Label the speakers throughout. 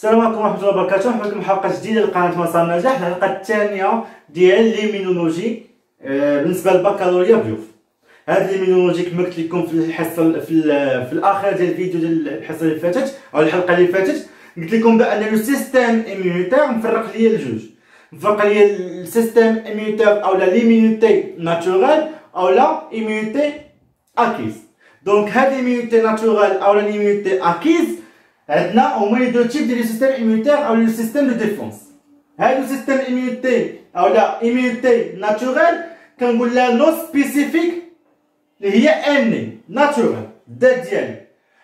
Speaker 1: السلام عليكم ورحمة الله وبركاته. مرحبا بكم حلقة جديدة لقناة مسار النجاح، الحلقة الثانية ديال ليمينولوجي بالنسبة للبكالوريا بيوف. هاد ليمينولوجي كما قلت لكم في الحصة في الأخير ديال الفيديو ديال الحصة اللي فاتت أو الحلقة اللي فاتت، قلت لكم بأن لو سيستيم إيميونيتير مفرق ليا لجوج، مفرق ليا السيستيم إيميونيتير أو لا ليميونيتي ناتورال أو لا إيميونيتي أكيز. دونك هاد ليميونيتي ناتورال أو لا ليميونيتي أكيز عندنا هما لي دو تيب ديال السيستيم ايميونيتير او لو سيستيم دو ديفونس. هاد السيستيم ايميونيتي او لا ايميونيتي ناتورال كنقول لها نو سبيسيفيك اللي هي اني ناتورال الذات ديالي.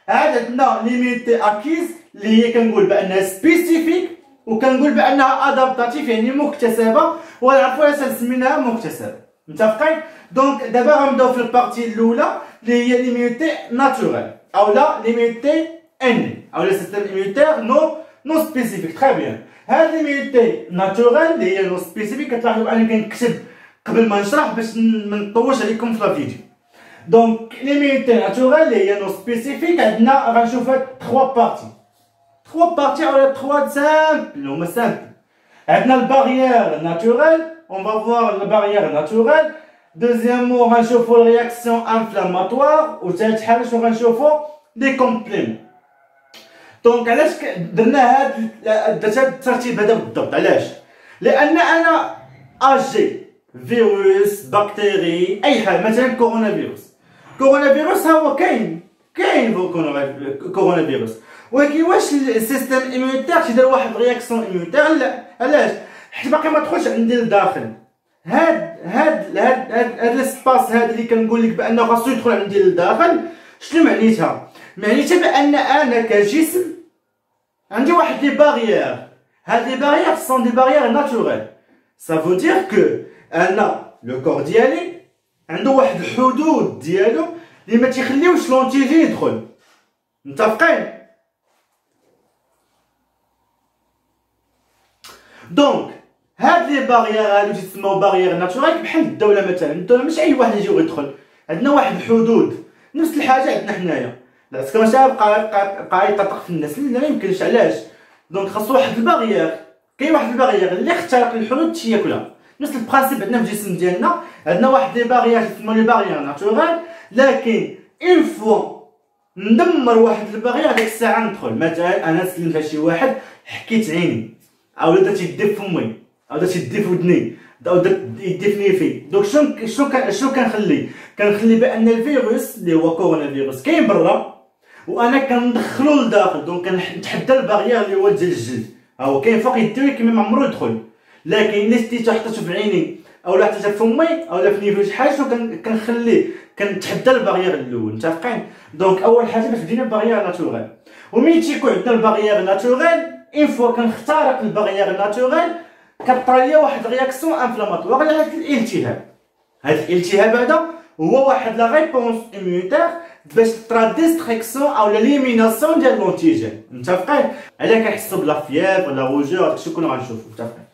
Speaker 1: عاد عندنا ليميونيتي اكيز اللي هي كنقول بانها سبيسيفيك وكنقول بانها ادابتاتيف يعني مكتسبه، ونعرفوا علاش سميناها مكتسبه. متفقين؟ دونك دابا غنبداو في البارتي الاولى اللي هي ليميونيتي ناتورال او لا ليميونيتي اني او لو سيستيم ايميونيتير نو سبيسيفيك. تري بيان. هاد ليميونيتي ناتورال اللي هي نو سبيسيفيك كتلاحظوا انني كنكتب قبل ما نشرح باش ما نطولش عليكم في الفيديو. دونك ليميونيتي ناتورال اللي هي نو سبيسيفيك عندنا غنشوفها 3 بارتي او 3 سامبل هما سامبل. عندنا الباريير ناتورال، اون فا فوار الباريير ناتورال. دوزيامون غنشوفوا الرياكسيون انفلاماتوار، وثالث حاجه شنو غنشوفوا لي كومبليمون. دونك علاش درنا هاد الترتيب هذا بالضبط؟ علاش؟ لان انا اجي فيروس بكتيري اي حاجه، مثلا كورونا فيروس هو كاين كورونا فيروس، ولكن واش السيستم ايميونيتير تيدير واحد رياكسيون ايميونيتير؟ لا. علاش؟ حيت باقي ما دخلش عندي لداخل. هاد السباس هذا اللي كنقول لك بانه خاصو يدخل عندي لداخل، شنو معنيتها؟ معنيتها بان انا كجسم عندي واحد لي باريير. هاد لي باريير سون دي باريير ناتوريل. سا فو دير كو انا لو كور ديالي عنده واحد الحدود ديالو اللي ما تيخليوش لونتيجي يدخل. متفقين؟ دونك هاد لي باريير هادو تيسموا باريير ناتوريل بحال الدوله مثلا. الدوله ماشي اي واحد يجي ويدخل، عندنا واحد الحدود. نفس الحاجه عندنا حنايا، باسكو ماشي بقى يطرطق في الناس، لا ما يمكنش. علاش؟ دونك خاصو واحد الباريير، كاين واحد الباريير اللي اخترق الحدود تشي ياكلها. نفس البرانسيب عندنا في الجسم ديالنا، عندنا واحد لي باريير يسموا لي باريير ناتورال، لكن اون فوا ندمر واحد الباريير ديك الساعه ندخل. مثلا انا سلمت على شي واحد حكيت عيني، او درت يدي في فمي، او درت يدي في ودني، او درت يدي في نيفي. دونك شنو كنخلي بان الفيروس اللي هو كورونا فيروس كاين برا وانا كندخلو لداخل. دونك كنتحدى الباريير اللي هو ديال الجلد، هو كاين فوق يدي ولكن ما عمرو يدخل. لكن الا شتيتو حطيتو في عيني او لا حطيتو في فمي او لا في نيفي شي حاجه، شنو كنخليه؟ كنتحدى الباريير الاول. متفقين؟ دونك اول حاجه باش بدينا الباريير ناتورال، ومين تيكون عندنا الباريير ناتورال اون فوا كنخترق الباريير ناتورال كطرا ليا واحد رياكسيون انفلاماتوار على هاد الالتهاب. هاد الالتهاب هذا هو واحد لا ريبونس ايميونيتير باش طرا ديستريكسيون او ليميناسيون ديال لونتيجين. متفقين؟ علاه كنحسوا بلا فيير ولا روجور داكشي كله غنشوفو. متفقين؟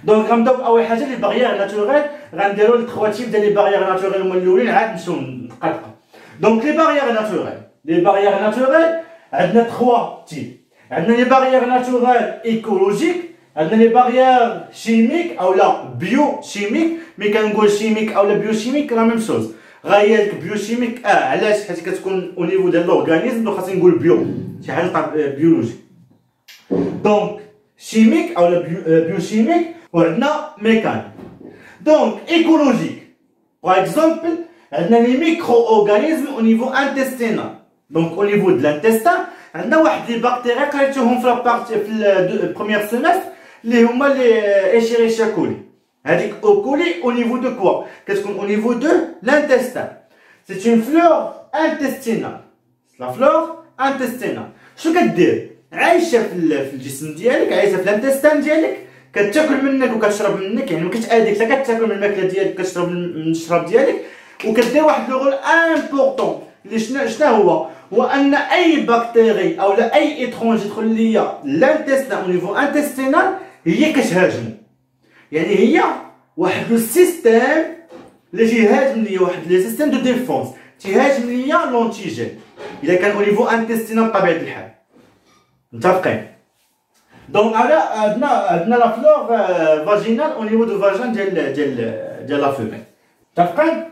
Speaker 1: دونك غنبداو باول حاجه لي باريير ناتوريل. غنديرو لي 3 تيب ديال لي باريير ناتوريل هما الاولين، عاد نمشيو نقطقو. دونك لي باريير ناتوريل عندنا 3 تيب. عندنا لي باريير ناتوريل ايكولوجيك، عندنا لي باريير شيميك او لا بيو شيميك. مي كنقول شيميك او لا بيو شيميك لا ميم شوز. غاية لك بيو شيميك علاش؟ حيت كتكون او نيفو ديال لورغانيزم، دونك خاصني نقول بيو شي حاجه بيولوجي. دونك شيميك او لا بيو شيميك، وعندنا ميكانيك. دونك ايكولوجيك باغ اكزومبل عندنا لي ميكرو اورغانيزم او نيفو انتستينال. دونك او نيفو د لانتستان عندنا واحد لي بكتيريا قريتوهم في لابارتي في البروميير سيمستر اللي هما لي ايشيريشيا كولي. هذيك او كولي او نيفو دو كوا؟ كتكون او نيفو دو لانتستان. سي اون فلور انتستينال. لا فلور انتستينال شنو كدير؟ عايشه في الجسم ديالك، عايشه في الانتستان ديالك، كتاكل منك وكتشرب منك. يعني ما كتاديك، حتى كتاكل من الماكله ديالك، كتشرب من الشراب ديالك، وكدير واحد لو رول امبورطون اللي شنو هو ان اي بكتيري او لا اي ايترونج يدخل ليا لانتستان او نيفو انتستينال هي كتهاجم. يعني هي واحد لو سيستيم اللي تيهاجم ليا، واحد لي سيستيم دو ديفونس تيهاجم ليا لونتيجين الا كان او نيفو انتستينال بطبيعه الحال. متفقين؟ دونك عندنا لا فلور فاجينال او نيفو دو فاجان ديال لا فيميل. متفقين؟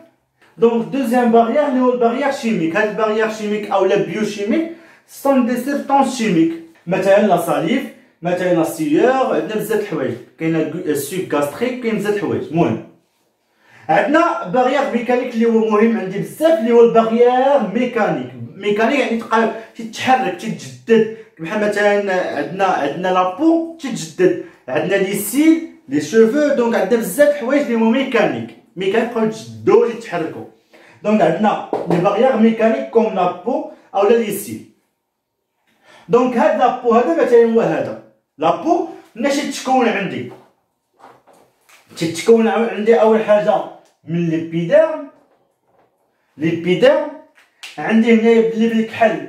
Speaker 1: دونك دوزيام باغيير اللي هو الباغيير شيميك. هاد الباغيير شيميك او لا بيوشيميك سون دي سبستانس شيميك، مثلا لا ساليف، مثلا لا سيور، عندنا بزاف الحوايج، كاين السوك غاستريك، كاين بزاف الحوايج. المهم عندنا باغيير ميكانيك اللي هو مهم عندي بزاف، اللي هو الباغيير ميكانيك. ميكانيك يعني تتحرك تتجدد، بحال مثلا عندنا لابو تتجدد، عندنا لي سيل لي شوفو، دونك عندنا بزاف الحوايج اللي هما ميكانيك بقاو يتجددو يتحركو. دونك عندنا لي باغيير ميكانيك كوم لابو او لي سيل. دونك هاد لابو هذا مثلا هو هذا لابو مناش تتكون عندي، تتكون عندي اول حاجه من ليبيديرم. ليبيديرم عندي هنايا اللي بالكحل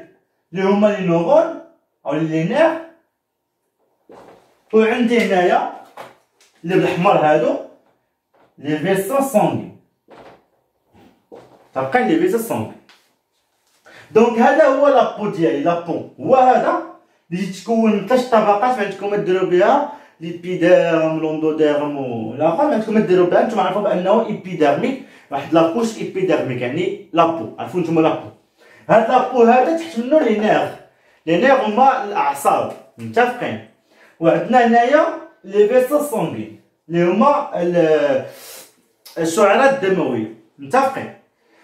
Speaker 1: اللي هما لي نورون او لي نير، وعندي هنايا اللي بالاحمر هادو لي فيسون سونغي. تبقى لي فيسون سونغي. دونك هذا هو لابو ديالي. لابو هو هذا اللي تتكون من 3 طبقات، عندكم ديروا بها ليبيديرم لوندوديرم والاخر، عندكم ديروا بها نتوما عارفوا بانه ايبيديرميك، واحد لابوش ايبيديرميك يعني لابو. عرفوا نتوما لابو. هاد لابو هذا تحت منو لي نير. لي نير هما الاعصاب. متفقين؟ وعندنا هنايا لي فيسو سونغي اللي هما الشعيرات الدمويه. متفقين؟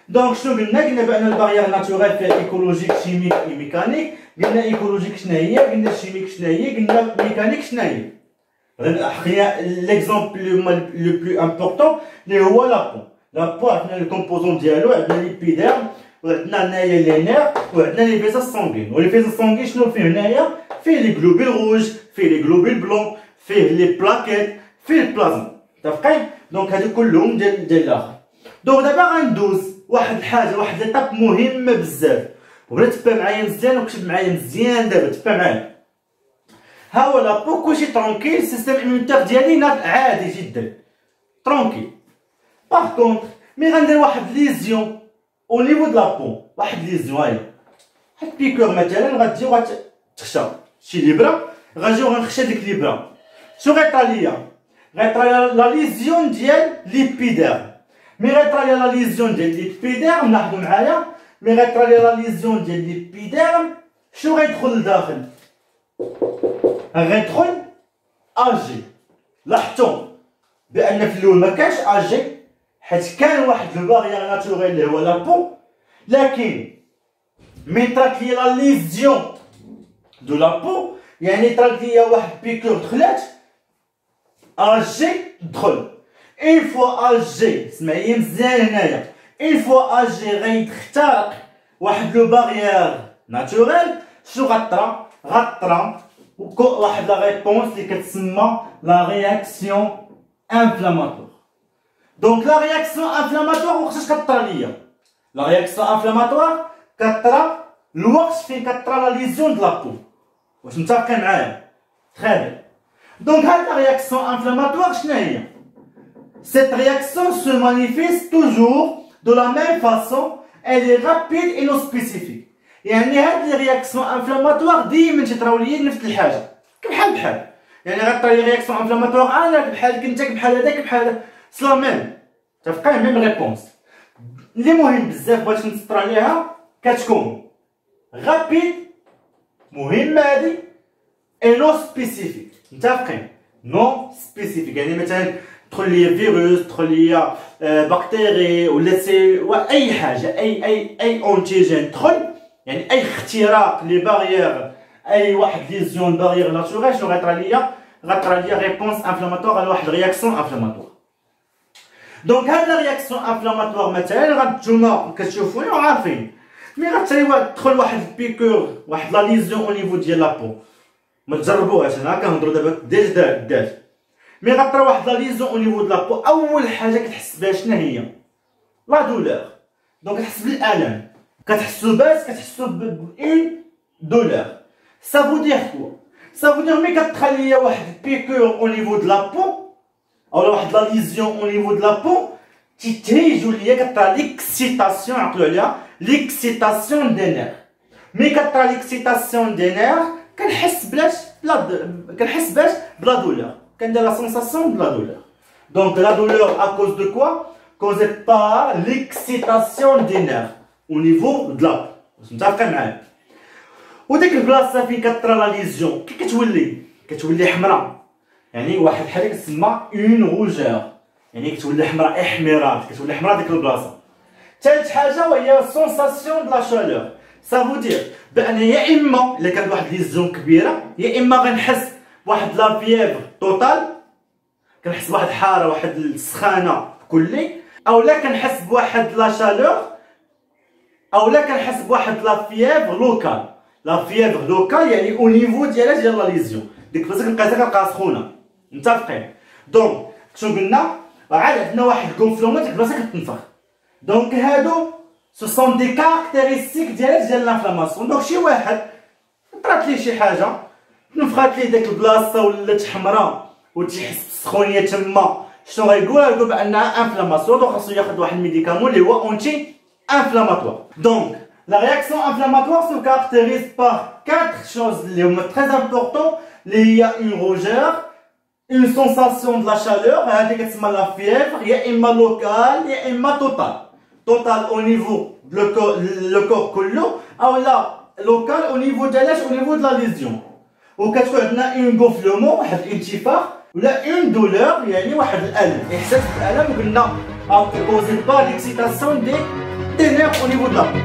Speaker 1: دونك شنو قلنا بان الباغيير ناتوريل فيها ايكولوجيك شيميك اي ميكانيك. قلنا ايكولوجيك شنو هي، قلنا شيميك شنو هي، قلنا ميكانيك شنو هي. حقنا ليكزومبل لو بلو امبورطون اللي هو لابو. لابو عندنا الكومبوزون ديالو، عندنا ليبيديرم، وعندنا هنايا لي نير، وعندنا لي فيزا سونغين. ولي فيزا سونغين شنو فيه هنايا؟ فيه لي غلوبيل روج، فيه لي غلوبيل بلون، فيه لي بلاكيت، فيه البلازما. متفقين؟ دونك هادو كلهم ديال الاخر. دونك دابا غندوز واحد الحاجه، واحد ليطاب مهمه بزاف، وبغيت تبع معايا مزيان وكتب معايا مزيان. دابا تبع معايا. ها هو لابو كلشي ترونكيل، السيستم ايمونيتير ديالي عادي جدا ترونكيل. باغ كونطخ مي غندير واحد ليزيون او نيفو د لابو، واحد ليزيون هاهي واحد بيكور مثلا غتجي وغتخشى شي ليبره، غنجي وغنخشى ديك ليبره. شنو غيطرا ليا؟ غيطرا ليا لا ليزيون ديال ليبيديرم. مي غيطرا ليا لا ليزيون ديال ليبيديرم، لاحظوا معايا، مي غيطرا ليا لا ليزيون ديال ليبيديرم، شنو غيدخل لداخل؟ غيدخل اجي. لاحظتوا بان في الاول ما كانش اجي حيت كان واحد الباغيير ناتوريل اللي هو لابو، لكن مي طرات ليا لا ليزيون دو لابو، يعني طرات ليا واحد بيكور دخلات، اجي دخل. اون فوا اجي، سمعي مزيان هنايا، اون فوا اجي غيخترق واحد لو باغيير ناتوريل، شنو غطرا؟ غطرا واحد لا ريبونس اللي كتسمى لا رياكسيون انفلاماتوار. دونك لا رياكسيون انفلاماتوار وقتاش كطرا ليا؟ لا رياكسيون انفلاماتوار كطرا الوقت فين كطرا لا ليزيون د لابو. واش متفقين معايا؟ تري بيان. دونك هاد لا رياكسيون انفلاماتوار شنو هي؟ Cette réaction se manifeste toujours de la même façon, elle est rapide et non spécifique. يعني هاد لي رياكسيون انفلاماتوار ديما تيطراو ليا نفس الحاجه، بحال يعني غطرا لي رياكسيون انفلاماتوار انا بحالك انت بحال هذاك بحال هذا، سلا ميم. تفقين؟ ميم ريبونس. اللي مهم بزاف بغيت نسطر عليها كتكون غابيد، مهمه هادي، اي نو سبيسيفيك. متفقين؟ نو سبيسيفيك يعني مثلا تدخل ليا فيروس، تدخل ليا بكتيري ولا اي حاجه، اي اونتيجين تدخل، يعني اي اختراق لي باغيير، اي واحد ليزيون باغيير ناتوريل، شنو غيطرا ليا؟ غطرا ليا ريبونس انفلاماتوار على واحد رياكسيون انفلاماتوار. دونك هاد لا رياكسيون انفلاماتوار مثلا نتوما كتشوفوني وعارفين، مي تدخل واحد البيكور، واحد لا ليزيون او نيفو ديال لابو، ما تجربوهاش، انا كنهضروا دابا ديجا مي غطرا واحد لا ليزيون او نيفو د لابو، اول حاجه كتحس بها شنو هي؟ لا دولور. دونك كتحس بالالم، كتحسو باس، كتحسو بإون دولور. سا فو دير كوا؟ سا فو دير مي كتدخل ليا واحد بيكور او نيفو د لابو اولا واحد لا ليزيون او نيفو د لابو، تيتهيجو ليا كطرا ليكسيتاسيون، عقلو عليها ليكسيتاسيون دي نير. مي كطرا ليكسيتاسيون دي نير كنحس بلا دولور، كندير لا سونساسيون بلا دولور. دونك لا دولور ا كوز دو كوا؟ كوزي بار ليكسيتاسيون دي نيرف او نيفو د لا، واش متفقين معايا؟ وديك البلاصه فين كطرا لا ليزيون كي كتولي حمراء، يعني واحد الحاجه كتسمى اون روجور، يعني كتولي حمراء، احمرار، كتولي حمراء ديك البلاصه. ثالث حاجه وهي سونساسيون د لا شالور، سافو دير بان يا اما الا كانت واحد ليزيون كبيره، يا اما غنحس بواحد لا فييفر توتال، كنحس بواحد الحاره، واحد السخانه كلي، اولا كنحس بواحد لا شالور، اولا كنحس بواحد لا فييفر لوكال. لا فييفر لوكال يعني او نيفو ديالها ديال لا ليزيون، ديك البلاصه كنلقاها كنلقاها سخونه. متفقين؟ دونك شنو قلنا؟ عاد عندنا واحد الكونفلومون ديك البلاصه كتنفخ. دونك هادو سو سون دي كاركتيرستيك ديال لانفلاماسيون. دونك شي واحد طرات ليه شي حاجه، تنفخات ليه ديك البلاصه ولات حمراء وتيحس بالسخونيه تما، شنو غايقول بانها انفلاماسيون. دونك خاصو ياخذ واحد الميديكامون اللي هو اونتي انفلاماتوار. دونك la réaction inflammatoire se caractérise par 4 choses très importantes. Il y a une rougeur, une sensation de la chaleur, la fièvre, il y a une locale, il y a une totale. Total au niveau le corps كله، ou la local au niveau de l'âge, au niveau de la lésion. Ou كتكون un gonflement، واحد الانتفاخ، ولا une douleur، يعني واحد الألم، إحساس بالألم. وقلنا causé par l'excitation des nerfs au niveau de la peau.